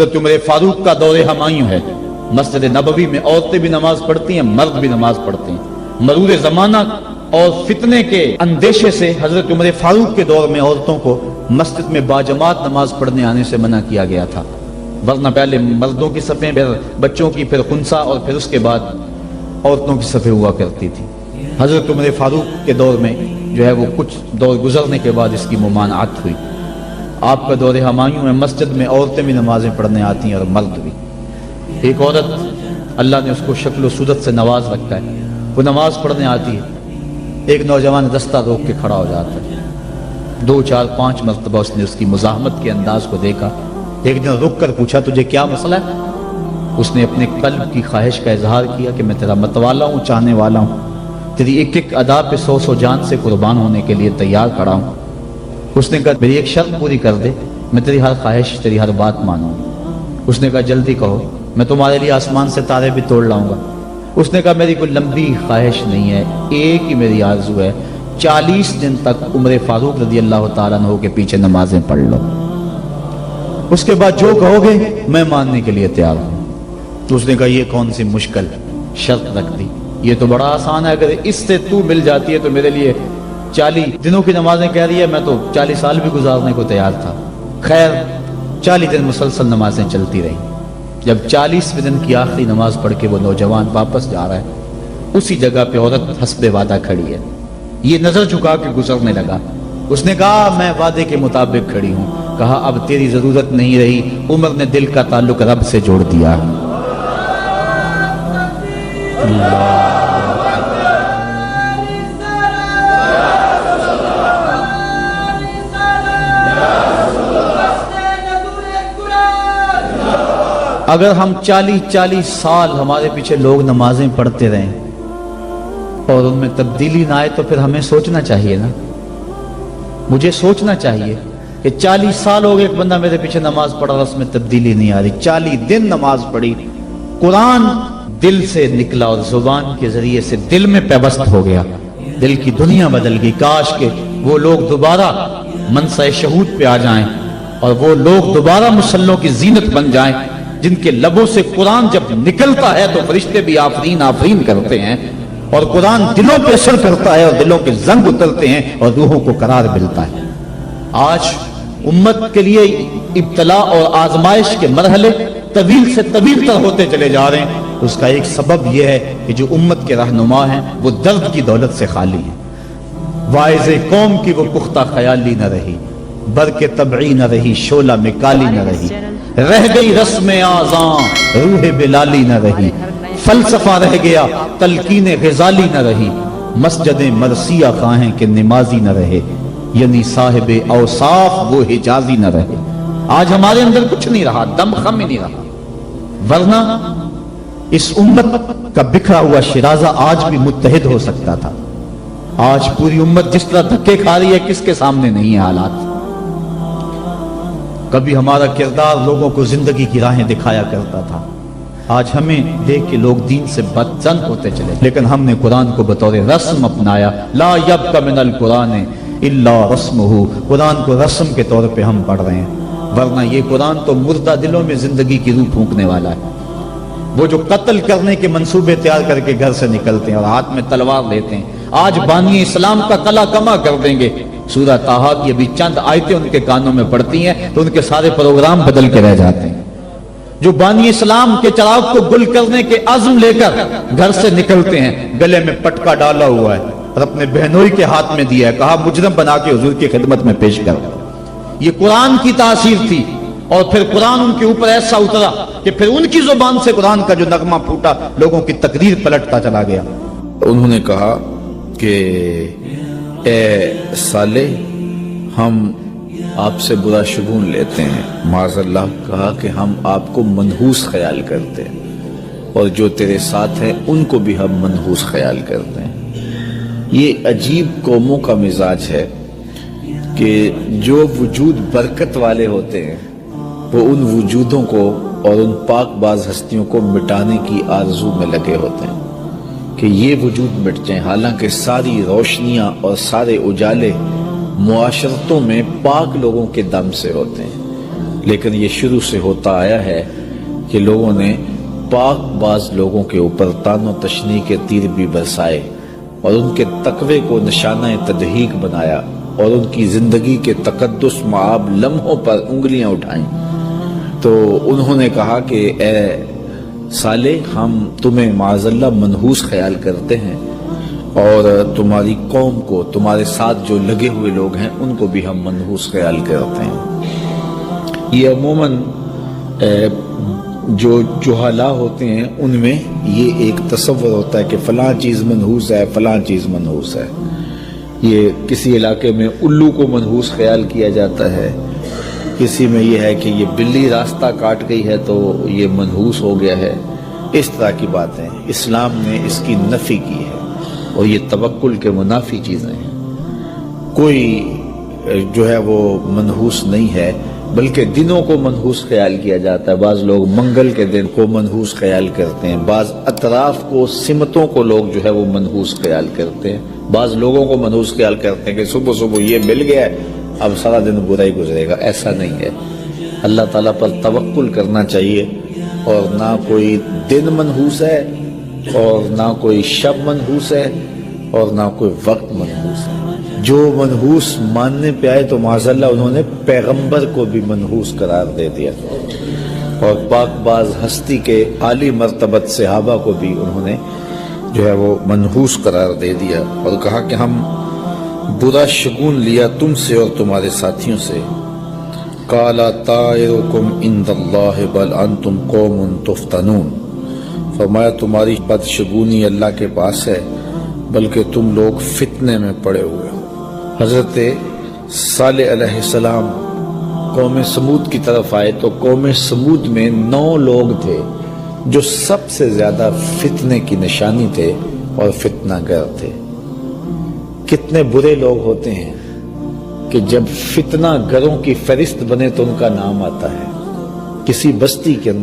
حضرت عمر فاروق کا دور ہمایوں ہے، مسجد نبوی میں عورتیں بھی نماز پڑھتی ہیں، مرد بھی نماز پڑھتے ہیں۔ مرور زمانہ اور فتنے کے اندیشے سے حضرت عمر فاروق کے دور میں عورتوں کو مسجد میں باجماعت نماز پڑھنے آنے سے منع کیا گیا تھا، ورنہ پہلے مردوں کی صفیں، پھر بچوں کی، پھر خنسا، اور پھر اس کے بعد عورتوں کی صفیں ہوا کرتی تھی۔ حضرت عمر فاروق کے دور میں جو ہے وہ کچھ دور گزرنے کے بعد اس کی ممانعت ہوئی۔ آپ کا دور ہمایوں میں مسجد میں عورتیں بھی نمازیں پڑھنے آتی ہیں اور مرد بھی۔ ایک عورت اللہ نے اس کو شکل و صورت سے نواز رکھا ہے، وہ نماز پڑھنے آتی ہے، ایک نوجوان رستہ روک کے کھڑا ہو جاتا ہے، 2 4 5 مرتبہ اس نے اس کی مزاحمت کے انداز کو دیکھا، ایک دن رک کر پوچھا تجھے کیا مسئلہ ہے؟ اس نے اپنے قلب کی خواہش کا اظہار کیا کہ میں تیرا متوالا ہوں، چاہنے والا ہوں، تیری ایک ایک ادا پہ 100 جان سے قربان ہونے کے لیے تیار کھڑا ہوں۔ اس نے کہا میری ایک شرط پوری کر دے، میں تیری ہر خواہش، تیری ہر بات مانوں۔ اس نے کہا جلدی کہو، میں تمہارے لیے آسمان سے تارے بھی توڑ لاؤں گا۔ اس نے کہا میری کوئی لمبی خواہش نہیں ہے، ایک ہی میری آرزو ہے، 40 دن تک عمر فاروق رضی اللہ تعالیٰ عنہ کے پیچھے نمازیں پڑھ لو، اس کے بعد جو کہو گے میں ماننے کے لیے تیار ہوں۔ تو اس نے کہا یہ کون سی مشکل شرط رکھ دی، یہ تو بڑا آسان ہے، اگر اس سے تو مل جاتی ہے تو میرے لیے 40 دنوں کی نمازیں کہہ رہی ہے، میں تو 40 سال بھی گزارنے کو تیار تھا۔ خیر 40 دن مسلسل نمازیں چلتی رہی۔ جب 40ویں دن کی آخری نماز پڑھ کے وہ نوجوان واپس جا رہا ہے، اسی جگہ پہ عورت حسب وعدہ کھڑی ہے، یہ نظر جھکا کے گزرنے لگا۔ اس نے کہا میں وعدے کے مطابق کھڑی ہوں۔ کہا اب تیری ضرورت نہیں رہی، عمر نے دل کا تعلق رب سے جوڑ دیا۔ اگر ہم 40 سال ہمارے پیچھے لوگ نمازیں پڑھتے رہیں اور ان میں تبدیلی نہ آئے تو پھر ہمیں سوچنا چاہیے نا، مجھے سوچنا چاہیے کہ 40 سال ہو گئے ایک بندہ میرے پیچھے نماز پڑھ رہا، اس میں تبدیلی نہیں آ رہی، 40 دن نماز پڑھی، قرآن دل سے نکلا اور زبان کے ذریعے سے دل میں پیوست ہو گیا، دل کی دنیا بدل گئی۔ کاش کہ وہ لوگ دوبارہ منصہ شہود پہ آ جائیں اور وہ لوگ دوبارہ مصلوں کی زینت بن جائیں، جن کے لبوں سے قرآن جب نکلتا ہے تو فرشتے بھی آفرین آفرین کرتے ہیں، اور قرآن دلوں پہ اثر کرتا ہے اور دلوں کے زنگ اترتے ہیں اور روحوں کو قرار ملتا ہے۔ آج امت کے لیے ابتلا اور آزمائش کے مرحلے طویل سے طویل تر ہوتے چلے جا رہے ہیں۔ اس کا ایک سبب یہ ہے کہ جو امت کے رہنما ہیں وہ درد کی دولت سے خالی ہیں، واعظ قوم کی وہ پختہ خیالی نہ رہی، برق طبعی نہ رہی، شعلہ میں کالی نہ رہی، رہ گئی رسم آذاں روح بلالی نہ رہی، فلسفہ رہ گیا تلقین غزالی نہ رہی، مسجد مرثیہ خواہیں کہ نمازی نہ رہے، یعنی صاحب اوصاف وہ حجازی نہ رہے۔ آج ہمارے اندر کچھ نہیں رہا، دم خم ہی نہیں رہا، ورنہ اس امت کا بکھرا ہوا شرازہ آج بھی متحد ہو سکتا تھا۔ آج پوری امت جس طرح دھکے کھا رہی ہے، کس کے سامنے نہیں ہے حالات۔ کبھی ہمارا کردار لوگوں کو زندگی کی راہیں دکھایا کرتا تھا، آج ہمیں دیکھ کے لوگ دین سے بدزن ہوتے چلے، لیکن ہم نے قرآن کو بطور رسم اپنایا۔ لا یبق من القرآن الا رسمہ، قرآن کو رسم کے طور پہ ہم پڑھ رہے ہیں، ورنہ یہ قرآن تو مردہ دلوں میں زندگی کی روح پھونکنے والا ہے۔ وہ جو قتل کرنے کے منصوبے تیار کر کے گھر سے نکلتے ہیں اور ہاتھ میں تلوار لیتے ہیں، آج بانی اسلام کا کلا کما کر دیں گے۔ سورہ طٰہٰ کی ابھی چند آیتیں ان کے کانوں میں پڑتی ہیں تو ان کے سارے پروگرام بدل کے رہ جاتے ہیں۔ جو بانی اسلام کے چراغ کو گل کرنے کے عزم لے کر گھر سے نکلتے ہیں، گلے میں پٹکا ڈالا ہوا ہے اور اپنے بہنوئی کے ہاتھ میں دیا ہے، کہا مجرم بنا کے حضور کی خدمت میں پیش کر۔ یہ قرآن کی تاثیر تھی، اور پھر قرآن ان کے اوپر ایسا اترا کہ پھر ان کی زبان سے قرآن کا جو نغمہ پھوٹا، لوگوں کی تقریر پلٹتا چلا گیا۔ انہوں نے کہا کہ اے صالح، ہم آپ سے برا شگون لیتے ہیں، معاذ اللہ کہا کہ ہم آپ کو منحوس خیال کرتے ہیں، اور جو تیرے ساتھ ہیں ان کو بھی ہم منحوس خیال کرتے ہیں۔ یہ عجیب قوموں کا مزاج ہے کہ جو وجود برکت والے ہوتے ہیں وہ ان وجودوں کو اور ان پاک باز ہستیوں کو مٹانے کی آرزو میں لگے ہوتے ہیں کہ یہ وجود مٹ جائیں، حالانکہ ساری روشنیاں اور سارے اجالے معاشرتوں میں پاک لوگوں کے دم سے ہوتے ہیں۔ لیکن یہ شروع سے ہوتا آیا ہے کہ لوگوں نے پاک باز لوگوں کے اوپر تان و تشنی کے تیر بھی برسائے اور ان کے تقوی کو نشانہ تدحیق بنایا اور ان کی زندگی کے تقدس معاب لمحوں پر انگلیاں اٹھائیں۔ تو انہوں نے کہا کہ اے صالح، ہم تمہیں معاذ اللہ منحوس خیال کرتے ہیں اور تمہاری قوم کو، تمہارے ساتھ جو لگے ہوئے لوگ ہیں ان کو بھی ہم منحوس خیال کرتے ہیں۔ یہ عموماً جو جہالا ہوتے ہیں ان میں یہ ایک تصور ہوتا ہے کہ فلاں چیز منحوس ہے، فلاں چیز منحوس ہے۔ یہ کسی علاقے میں الو کو منحوس خیال کیا جاتا ہے، کسی میں یہ ہے کہ یہ بلی راستہ کاٹ گئی ہے تو یہ منحوس ہو گیا ہے۔ اس طرح کی باتیں اسلام نے اس کی نفی کی ہے اور یہ توکل کے منافی چیزیں ہیں۔ کوئی جو ہے وہ منحوس نہیں ہے، بلکہ دنوں کو منحوس خیال کیا جاتا ہے۔ بعض لوگ منگل کے دن کو منحوس خیال کرتے ہیں، بعض اطراف کو، سمتوں کو لوگ جو ہے وہ منحوس خیال کرتے ہیں، بعض لوگوں کو منحوس خیال کرتے ہیں کہ صبح صبح یہ مل گیا ہے اب سارا دن برا ہی گزرے گا۔ ایسا نہیں ہے۔ اللہ تعالیٰ پر توکل کرنا چاہیے، اور نہ کوئی دن منحوس ہے اور نہ کوئی شب منحوس ہے اور نہ کوئی وقت منحوس ہے۔ جو منحوس ماننے پہ آئے تو معاذ اللہ انہوں نے پیغمبر کو بھی منحوس قرار دے دیا، اور پاک باز ہستی کے عالی مرتبت صحابہ کو بھی انہوں نے جو ہے وہ منحوس قرار دے دیا، اور کہا کہ ہم برا شگون لیا تم سے اور تمہارے ساتھیوں سے۔ قَالَ طَائِرُكُمْ عِنْدَ اللَّهِ بَلْ أَنْتُمْ قَوْمٌ تُفْتَنُونَ، فرمایا تمہاری بدشگونی اللہ کے پاس ہے، بلکہ تم لوگ فتنے میں پڑے ہوئے ہو۔ حضرت صالح علیہ السلام قوم سمود کی طرف آئے تو قوم سمود میں 9 لوگ تھے جو سب سے زیادہ فتنے کی نشانی تھے اور فتنہ گر تھے۔ کتنے برے لوگ ہوتے ہیں کہ جب فتنہ گروں کی فہرست بنے تو ان کا نام آتا ہے۔ کسی بستی کے اندر